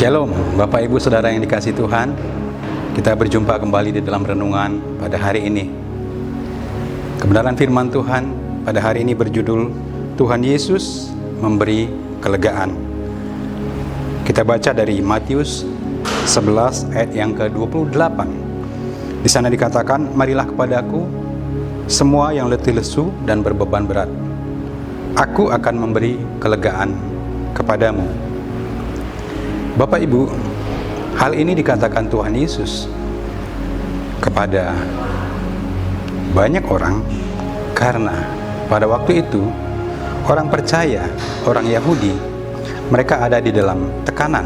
Shalom, Bapak Ibu Saudara yang dikasihi Tuhan. Kita berjumpa kembali di dalam renungan pada hari ini. Kebenaran firman Tuhan pada hari ini berjudul Tuhan Yesus memberi kelegaan. Kita baca dari Matius 11 ayat yang ke-28. Di sana dikatakan, "Marilah kepadaku semua yang letih lesu dan berbeban berat. Aku akan memberi kelegaan kepadamu." Bapak Ibu, hal ini dikatakan Tuhan Yesus kepada banyak orang karena pada waktu itu orang percaya, orang Yahudi, mereka ada di dalam tekanan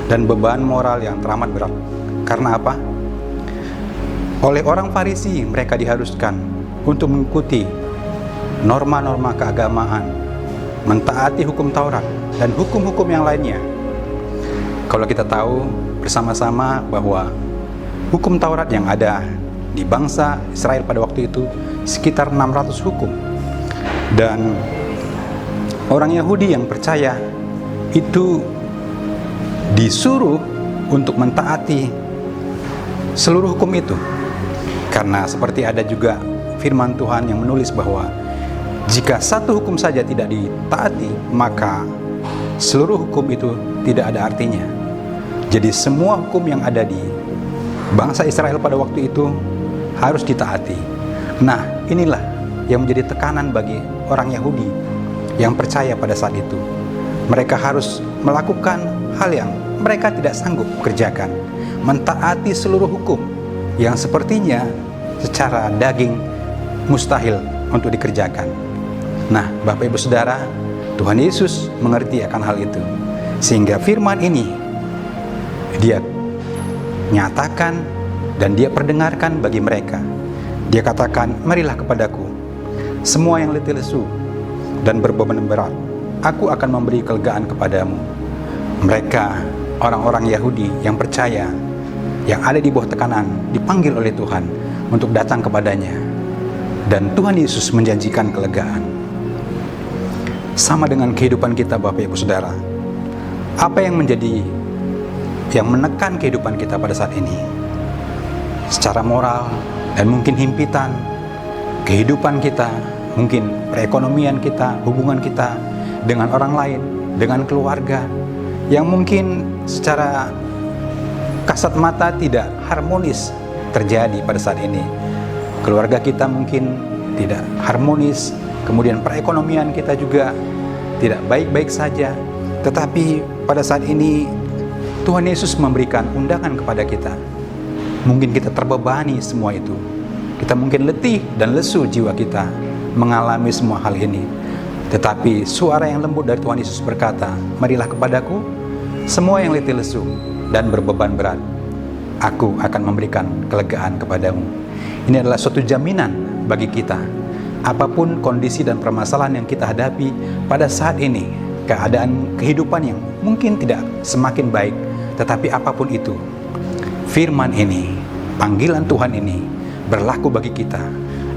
dan beban moral yang teramat berat. Karena apa? Oleh orang Farisi mereka diharuskan untuk mengikuti norma-norma keagamaan, mentaati hukum Taurat dan hukum-hukum yang lainnya. Kalau kita tahu bersama-sama bahwa hukum Taurat yang ada di bangsa Israel pada waktu itu sekitar 600 hukum. Dan orang Yahudi yang percaya itu disuruh untuk mentaati seluruh hukum itu. Karena seperti ada juga firman Tuhan yang menulis bahwa jika satu hukum saja tidak ditaati, maka seluruh hukum itu tidak ada artinya. Jadi semua hukum yang ada di bangsa Israel pada waktu itu harus ditaati. Nah, inilah yang menjadi tekanan bagi orang Yahudi yang percaya pada saat itu. Mereka harus melakukan hal yang mereka tidak sanggup kerjakan, mentaati seluruh hukum yang sepertinya secara daging mustahil untuk dikerjakan. Nah, Bapak Ibu Saudara, Tuhan Yesus mengerti akan hal itu. Sehingga firman ini Dia nyatakan dan Dia perdengarkan bagi mereka. Dia katakan, "Marilah kepadaku semua yang letih lesu dan berbeban berat, aku akan memberi kelegaan kepadamu." Mereka, orang-orang Yahudi yang percaya, yang ada di bawah tekanan, dipanggil oleh Tuhan untuk datang kepadanya. Dan Tuhan Yesus menjanjikan kelegaan. Sama dengan kehidupan kita, Bapak Ibu Saudara. Apa yang menekan kehidupan kita pada saat ini? Secara moral dan mungkin himpitan, kehidupan kita, mungkin perekonomian kita, hubungan kita dengan orang lain, dengan keluarga, yang mungkin secara kasat mata tidak harmonis terjadi pada saat ini. Keluarga kita mungkin tidak harmonis, kemudian perekonomian kita juga tidak baik-baik saja. Tetapi pada saat ini Tuhan Yesus memberikan undangan kepada kita. Mungkin kita terbebani semua itu. Kita mungkin letih dan lesu jiwa kita mengalami semua hal ini. Tetapi suara yang lembut dari Tuhan Yesus berkata, "Marilah kepadaku semua yang letih lesu dan berbeban berat. Aku akan memberikan kelegaan kepadamu." Ini adalah suatu jaminan bagi kita. Apapun kondisi dan permasalahan yang kita hadapi pada saat ini, keadaan kehidupan yang mungkin tidak semakin baik, tetapi apapun itu, firman ini, panggilan Tuhan ini berlaku bagi kita.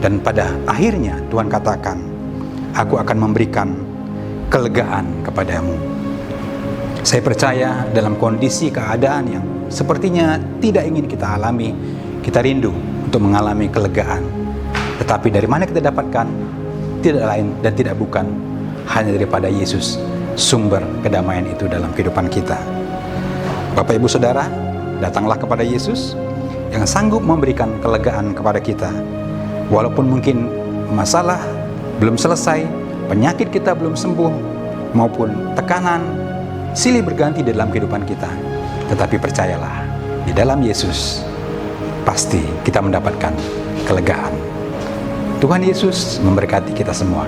Dan pada akhirnya Tuhan katakan, "Aku akan memberikan kelegaan kepadamu." Saya percaya dalam kondisi keadaan yang sepertinya tidak ingin kita alami, kita rindu untuk mengalami kelegaan. Tetapi dari mana kita dapatkan? Tidak lain dan tidak bukan hanya daripada Yesus, sumber kedamaian itu dalam kehidupan kita. Bapak Ibu Saudara, datanglah kepada Yesus yang sanggup memberikan kelegaan kepada kita. Walaupun mungkin masalah belum selesai, penyakit kita belum sembuh, maupun tekanan silih berganti dalam kehidupan kita. Tetapi percayalah, di dalam Yesus pasti kita mendapatkan kelegaan. Tuhan Yesus memberkati kita semua.